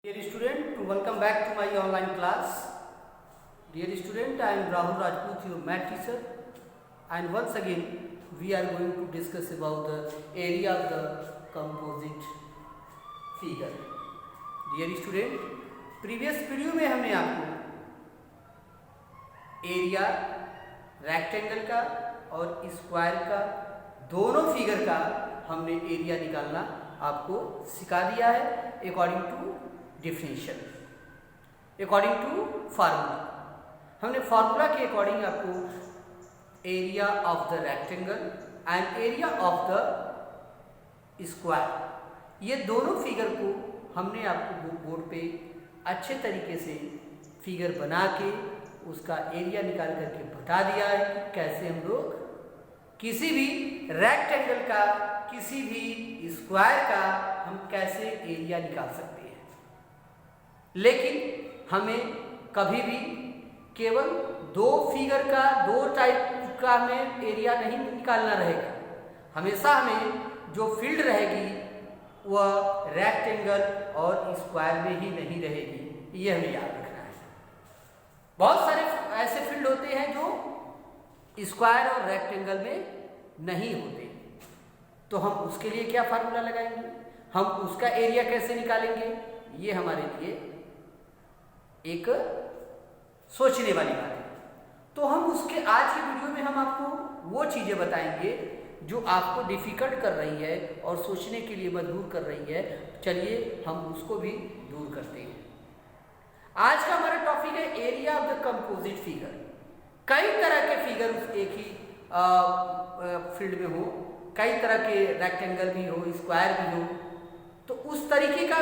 Dear student, welcome back to my online class. Dear student, I am Rahul Rajput, your math teacher, and once again we are going to discuss about the area of the composite figure. Dear student, previous video में हमने आपको area rectangle का और square का दोनों figure का हमने area निकालना आपको सिखा दिया है according to differential, according to formula. हमने फार्मूला के अकॉर्डिंग आपको area of the rectangle and area of the square, ये दोनों फिगर को हमने आपको बोर्ड पे अच्छे तरीके से फिगर बना के उसका एरिया निकाल करके बता दिया है कि कैसे हम लोग किसी भी रेक्टेंगल का किसी भी स्क्वायर का हम कैसे एरिया निकाल सकते हैं। लेकिन हमें कभी भी केवल दो फिगर का दो टाइप का हमें एरिया नहीं निकालना रहेगा, हमेशा हमें जो फील्ड रहेगी वह रेक्टेंगल और स्क्वायर में ही नहीं रहेगी, ये हमें याद रखना है। बहुत सारे ऐसे फील्ड होते हैं जो स्क्वायर और रेक्टेंगल में नहीं होते, तो हम उसके लिए क्या फार्मूला लगाएंगे, हम उसका एरिया कैसे निकालेंगे, ये हमारे लिए एक सोचने वाली बात है। तो हम उसके आज की वीडियो में हम आपको वो चीज़ें बताएंगे जो आपको डिफ़िकल्ट कर रही है और सोचने के लिए मजबूर कर रही है। चलिए हम उसको भी दूर करते हैं। आज का हमारा टॉपिक है area of the composite figure. कई तरह के फिगर एक ही फील्ड में हो, कई तरह के रेक्टेंगल भी हो, स्क्वायर भी हो, तो उस तरीके का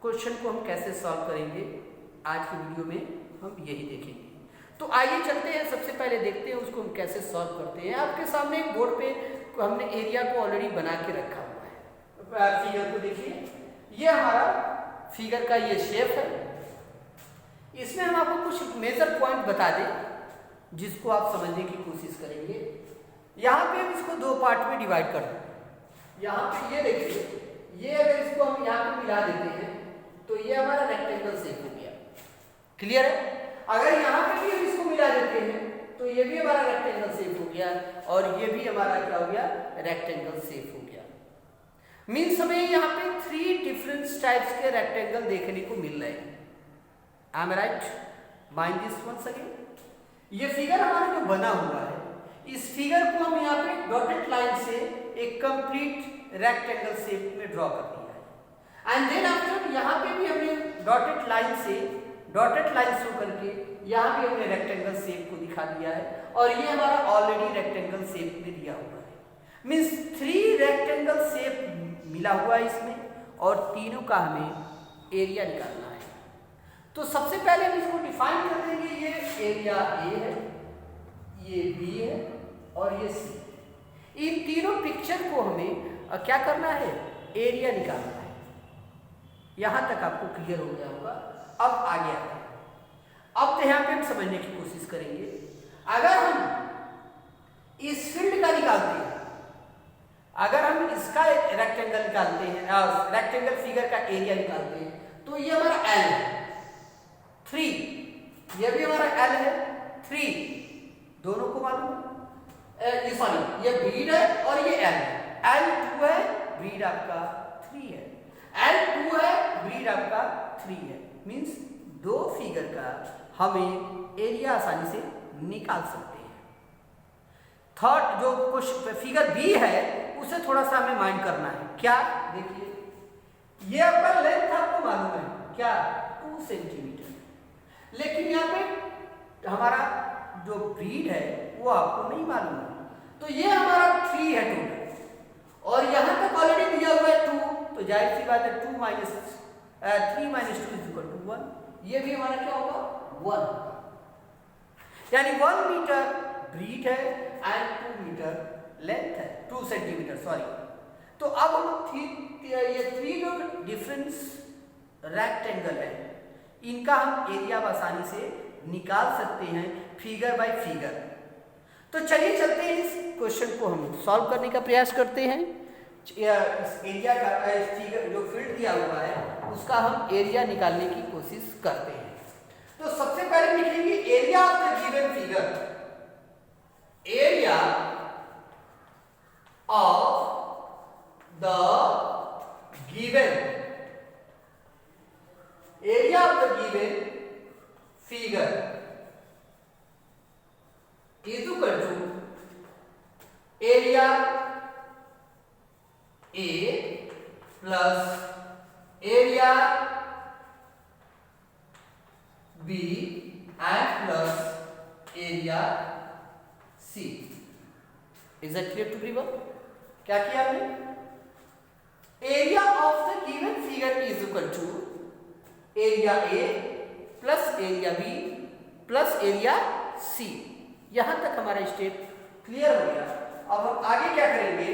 क्वेश्चन को हम कैसे सॉल्व करेंगे आज की वीडियो में हम यही देखेंगे। तो आइए चलते हैं, सबसे पहले देखते हैं उसको हम कैसे सॉल्व करते हैं। आपके सामने एक बोर्ड पे हमने एरिया को ऑलरेडी बना के रखा हुआ है। फिगर को देखिए, ये हमारा फिगर का ये शेप है। इसमें हम आपको कुछ मेजर पॉइंट बता दें जिसको आप समझने की कोशिश करेंगे। यहाँ पे हम इसको दो पार्ट में डिवाइड कर दें। यहाँ पे ये देखिए, ये अगर इसको हम यहाँ पे मिला देते हैं तो ये हमारा रेक्टेंगल शेप हो गया। क्लियर है? अगर यहाँ पे भी हम इसको मिला देते हैं तो ये भी हमारा रेक्टेंगल शेप हो गया और ये भी हमारा क्या हो गया, रेक्टेंगल शेप हो गया। मीन्स हमें यहाँ पे 3 डिफरेंट टाइप्स के रेक्टेंगल देखने को मिल रहे हैं। I am right? Mind this once again. ये फिगर हमारा जो बना हुआ है, इस फिगर को हम यहाँ पे डॉटेड लाइन से एक कंप्लीट रेक्टेंगल शेप में ड्रॉ कर दिया है। एंड देन आफ्टर यहाँ पे भी हमने डॉटेड लाइन शो करके यहाँ भी हमने रेक्टेंगल शेप को दिखा दिया है और ये हमारा ऑलरेडी रेक्टेंगल शेप में दिया हुआ है। मीन्स 3 रेक्टेंगल शेप मिला हुआ है इसमें और तीनों का हमें एरिया निकालना है। तो सबसे पहले हम इसको डिफाइन कर देंगे। ये एरिया ए है, ये बी है और ये सी। इन तीनों पिक्चर को हमें क्या करना है, एरिया निकालना है। यहां तक आपको क्लियर हो गया होगा। अब आगे आते हैं। अब तो यहाँ पे हम समझने की कोशिश करेंगे। अगर हम इस फील्ड का निकालते हैं, अगर हम इसका रेक्टेंगल निकालते हैं, रेक्टेंगल फिगर का एरिया निकालते हैं, तो ये हमारा एल है 3, ये भी हमारा एल है 3, दोनों को मालूम है। सॉरी, ये ब्रीड है और ये एल है। एल 2 है, ब्रीड आपका 3 है। एल 2 है, ब्रीड आपका 3 है। मीन्स दो फिगर का हमें एरिया आसानी से निकाल सकते हैं। थर्ड जो कुछ फिगर बी है उसे थोड़ा सा हमें माइंड करना है। क्या? देखिए, ये आपका लेंथ आपको मालूम है क्या, 2 सेंटीमीटर, लेकिन यहाँ पे हमारा जो ब्रीड है वो आपको नहीं मालूम है। तो ये हमारा 3 है टोटल और यहाँ तक ऑलरेडी दिया हुआ है 2, तो जाहिर सी बात है 3 माइनस 2 इज इक्वल टू 1। ये भी हमारा क्या होगा, 1, यानी 1 मीटर ब्रीड है एंड 2 मीटर लेंथ है, 2 सेंटीमीटर सॉरी। तो अब हम ये 3 जो डिफरेंस रेक्टेंगल है इनका हम एरिया आसानी से निकाल सकते हैं फिगर बाय फिगर। तो चलिए चलते हैं, इस क्वेश्चन को हम सॉल्व करने का प्रयास करते हैं। इस एरिया का फिगर जो फील्ड दिया हुआ है उसका हम एरिया निकालने की कोशिश करते हैं। तो सबसे पहले लिखेंगे area of the given figure, area of the given, area of the given figure is equal to area A plus area B and plus area C. Is that clear to everyone? क्या किया हमने? Area of the given figure is equal to area A plus area B plus area C. यहां तक हमारा step clear हो गया। अब हम आगे क्या करेंगे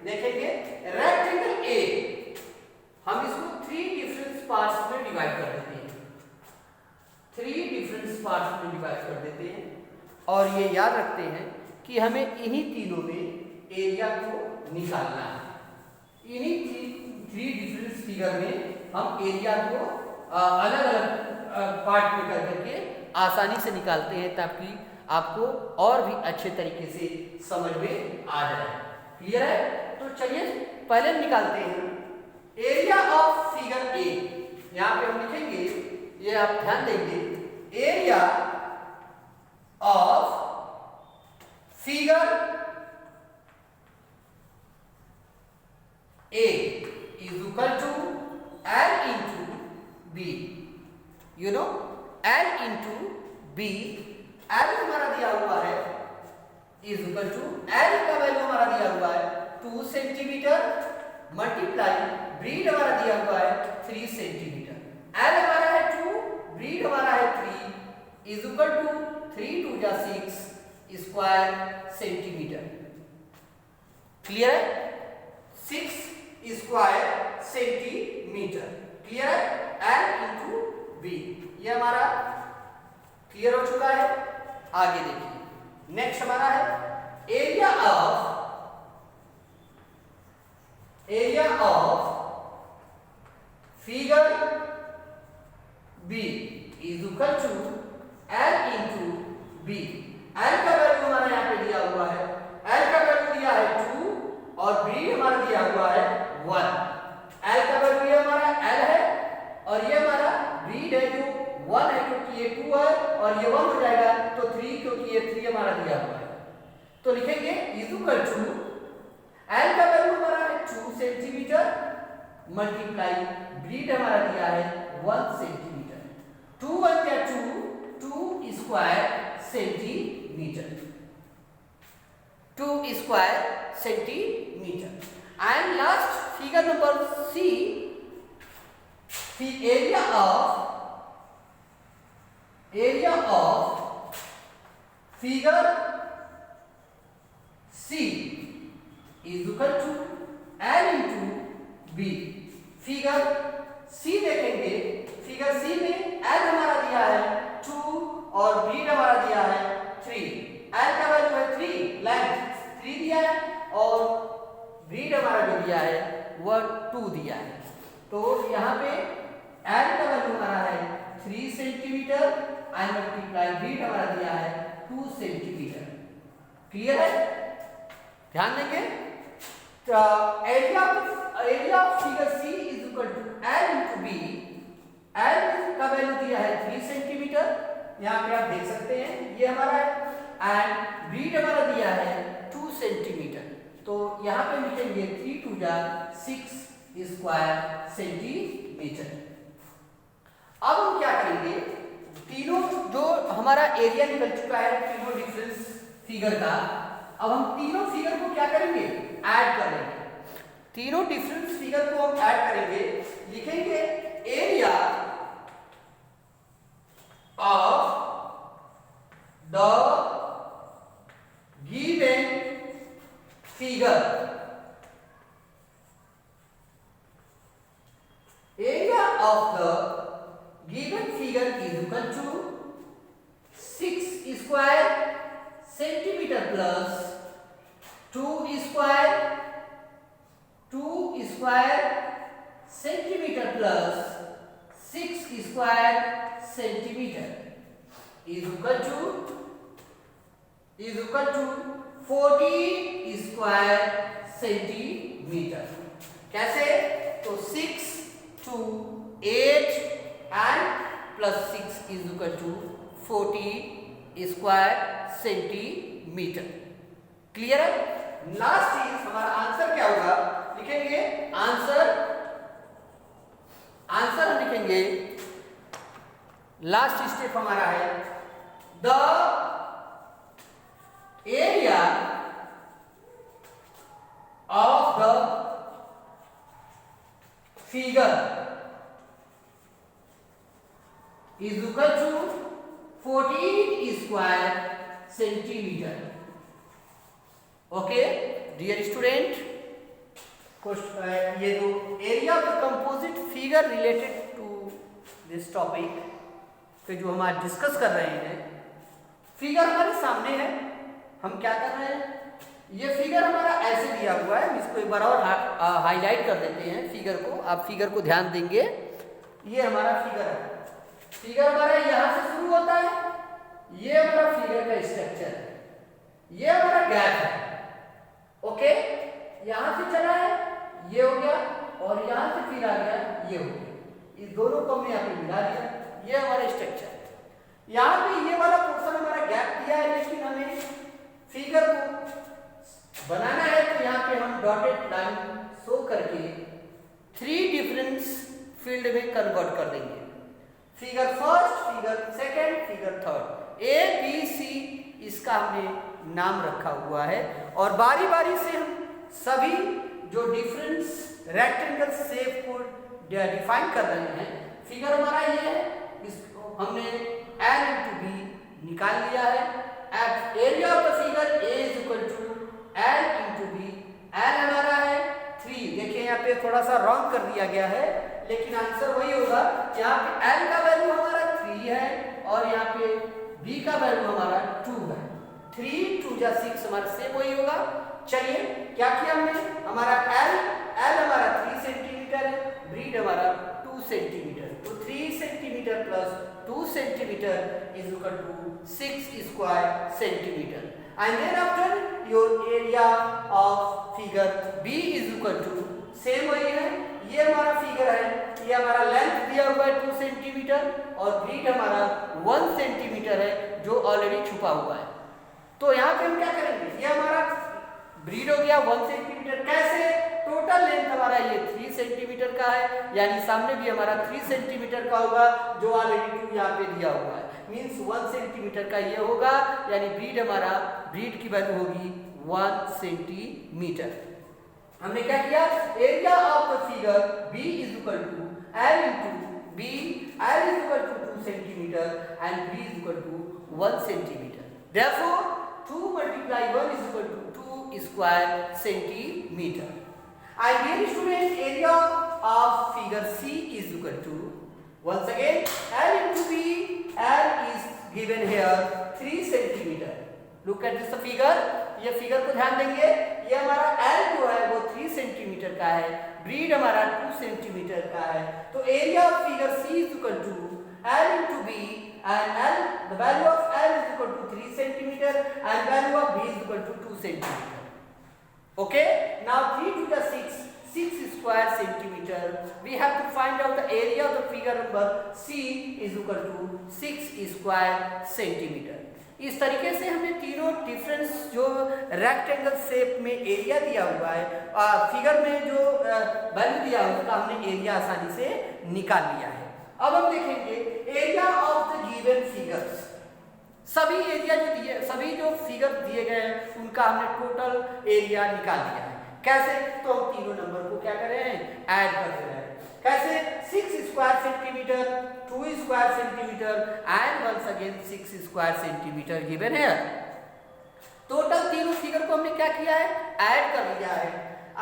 देखेंगे। रेक्टेंगल ए हम इसको 3 डिफरेंट पार्ट्स में डिवाइड कर देते हैं, 3 डिफरेंट पार्ट्स में डिवाइड कर देते हैं और ये याद रखते हैं कि हमें इन्हीं तीनों में एरिया को निकालना है। इन्हीं 3 डिफरेंट फिगर में हम एरिया को अलग अलग पार्ट में कर करके आसानी से निकालते हैं ताकि आपको और भी अच्छे तरीके से समझ में आ जाए। क्लियर है? तो चलिए पहले निकालते हैं एरिया ऑफ फिगर ए। यहां पे हम लिखेंगे, ये आप ध्यान देंगे, area of figure A is equal to L into B. You know L into B, L हमारा दिया हुआ है इज इक्वल टू, एल का वैल्यू हमारा दिया हुआ है 2 सेंटीमीटर मल्टीप्लाई ब्रीड हमारा दिया हुआ है 3 सेंटीमीटर। एल हमारा है 2, ब्रीड हमारा है 3 इज इक्वल टू 3 2 जा 6 स्क्वायर सेंटीमीटर। क्लियर है? 6 स्क्वायर सेंटीमीटर। क्लियर है? एल इंटू बी, ये हमारा क्लियर हो चुका है। आगे देखिए नेक्स्ट हमारा है area of figure B is equal to L into B. L का वैल्यू हमारा यहाँ पे दिया हुआ है, एल का वैल्यू दिया है 2 और बी हमारा दिया हुआ है 1। एल का वैल्यू ये हमारा एल है और ये हमारा ब्रीड है जो 1 है क्योंकि ये 2 है और ये 1 हो जाएगा तो 3 क्योंकि ये 3 हमारा दिया हुआ है। तो लिखेंगे इज इक्वल टू एल का वैल्यू हमारा है 2 सेंटीमीटर मल्टीप्लाई ब्रीड हमारा दिया है 1 सेंटीमीटर। 2 1 या 2 square centimetre, 2 square centimetre. And last figure number C, area of figure C is equal to L into B. Figure C देखेंगे, फिगर सी में L हमारा दिया है 2 और ब्रीड हमारा दिया है 3। एल का वैल्यू है 3, लेंथ 3 दिया है और ब्रीड हमारा जो दिया है वह 2 दिया है। तो यहाँ पे एल का वैल्यू हमारा है 3 सेंटीमीटर एंड मल्टीप्लाई ब्रीड हमारा दिया है 2 सेंटीमीटर। क्लियर है? ध्यान देंगे। Area of figure C is equal to L into B. L का वैल्यू दिया है 3 सेंटीमीटर, यहाँ पे आप देख सकते हैं ये हमारा है एंड ब्रीड हमारा दिया है 2 सेंटीमीटर। तो यहाँ पे लिखेंगे 3 2 जा 6 स्क्वायर सेंटीमीटर। अब हम क्या करेंगे, तीनों जो हमारा एरिया निकल चुका है तीनों डिफरेंस फिगर का, अब हम तीनों फिगर को क्या करेंगे, ऐड करेंगे। तीनों डिफरेंस फिगर को हम ऐड करेंगे, लिखेंगे area of the given figure. Area of the given figure is equal to 6 square centimetre plus 2 square 2 square centimetre plus 6 square centimetre is equal to 14 square centimetre. कैसे? तो 6 to 8 and plus 6 is equal to 40 square centimetre. Clear है? Last चीज हमारा answer क्या होगा? लिखेंगे answer हम लिखेंगे, लास्ट स्टेप हमारा है the area of the figure is equal to 14 square centimetre. Okay dear student, ये जो area of the composite figure related to this topic पे जो हम आज डिस्कस कर रहे हैं, फिगर हमारे सामने है। हम क्या कर रहे हैं? ये फिगर हमारा ऐसे दिया हुआ है, इसको एक बार और हाईलाइट कर देते हैं फिगर को। आप फिगर को ध्यान देंगे, ये हमारा फिगर है। फिगर हमारा यहां से शुरू होता है, ये हमारा फिगर का स्ट्रक्चर है, ये हमारा गैप है। ओके, यहां से चला है, ये हो गया, और यहां से फिर आ गया, ये हो गया। इस दोनों को हमने यहाँ पे मिला दिया, ये हमारा स्ट्रक्चर है। यहाँ पे ये वाला पोर्शन हमारा गैप दिया है, लेकिन हमें फिगर को बनाना है, तो यहाँ पे हम डॉटेड लाइन शो करके 3 डिफरेंस फील्ड में कन्वर्ट कर देंगे। Figure first, figure second, figure third, A B C इसका हमने नाम रखा हुआ है। और बारी बारी से हम सभी जो डिफरेंस रेक्टेंगल शेप को डिफाइन कर रहे हैं। फिगर हमारा ये है, इसको हमने L into B निकाल लिया है। At area of the figure A is equal to L into B। L हमारा है 3। देखिए यहाँ पे थोड़ा सा रॉन्ग कर दिया गया है, लेकिन आंसर वही होगा। यहाँ पे L का वैल्यू हमारा 3 है और यहाँ पे B का वैल्यू हमारा 2 है। 3 2 जा 6 हमारा सेम वही होगा। चलिए क्या किया हमने, हमारा L हमारा 3 सेंटीमीटर है, ब्रीड हमारा 2 सेंटीमीटर, तो 3 centimetre plus 2 centimetre is equal to 6 square centimetre. And then after your area of figure B is equal to same वही है। ये हमारा फिगर है, ये हमारा लेंथ दिया हुआ है 2 सेंटीमीटर और ब्रीड हमारा 1 सेंटीमीटर है, जो ऑलरेडी छुपा हुआ है। तो यहाँ पे हम क्या करेंगे, ये हमारा ब्रीड हो गया 1 सेंटीमीटर। कैसे? टोटल लेंथ हमारा ये 3 सेंटीमीटर का है, यानी सामने भी हमारा 3 सेंटीमीटर का होगा, जो ऑलरेडी 2 यहाँ पे दिया हुआ है। मीन्स 1 सेंटीमीटर का ये होगा, यानी ब्रीड की वैल्यू होगी 1 सेंटीमीटर। हमने क्या किया, area of the figure B is equal to L into B। L is equal to 2 centimetre and B is equal to 1 centimetre. Therefore 2 multiply 1 is equal to 2 square centimeter. And dear student, area of figure C is equal to, once again, L into B. L is given here 3 centimeter. Look at this figure. ये figure को ध्यान देंगे, ये हमारा L जो है वो 3 centimetre का है, ब्रीड हमारा 2 सेंटीमीटर का है। तो area of figure C is equal to L into B, and L, the value of L is equal to 3 centimeter and value of B is equal to 2 centimeter. Okay, now 3 to the 6 square centimeter. We have to find out the area of the figure number C is equal to 6 square centimeter. इस तरीके से हमने तीनों difference जो rectangle shape में area दिया हुआ है, फिगर में जो वैल्यू दिया हुआ है, हमने एरिया आसानी से निकाल लिया है। अब हम देखेंगे area of the given figures. सभी एरिया जो दिए, सभी जो फिगर दिए गए हैं उनका हमने टोटल एरिया निकाल लिया है। कैसे? तो हम तीनों नंबर को क्या कर रहे हैं, ऐड कर रहे हैं। कैसे? 6 square centimetre, 2 square centimetre and once again 6 square centimetre given है। टोटल तीनों फिगर को हमने क्या किया है, ऐड कर लिया है।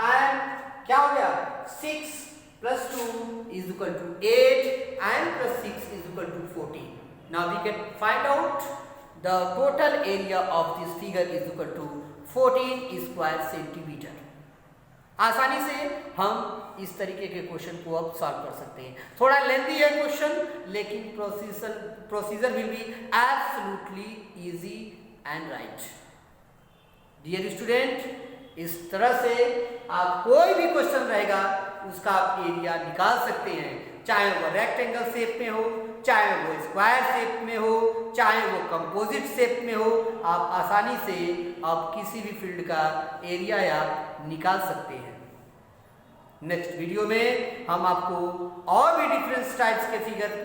एंड क्या हो गया, 6 plus 2 is equal to 8 and plus 6 is equal to 14. Now we can find out the total area of this figure is equal to 14 square centimeter. आसानी से हम इस तरीके के क्वेश्चन को अब सॉल्व कर सकते हैं। थोड़ा लेंथी है क्वेश्चन, लेकिन procedure will be absolutely easy and right. Dear student, इस तरह से आप कोई भी क्वेश्चन रहेगा उसका आप एरिया निकाल सकते हैं, चाहे वो रेक्टेंगल शेप में हो, चाहे वो स्क्वायर शेप में हो, चाहे वो कंपोजिट शेप में हो। आप आसानी से आप किसी भी फील्ड का एरिया आप निकाल सकते हैं। नेक्स्ट वीडियो में हम आपको और भी डिफरेंट टाइप्स के फिगर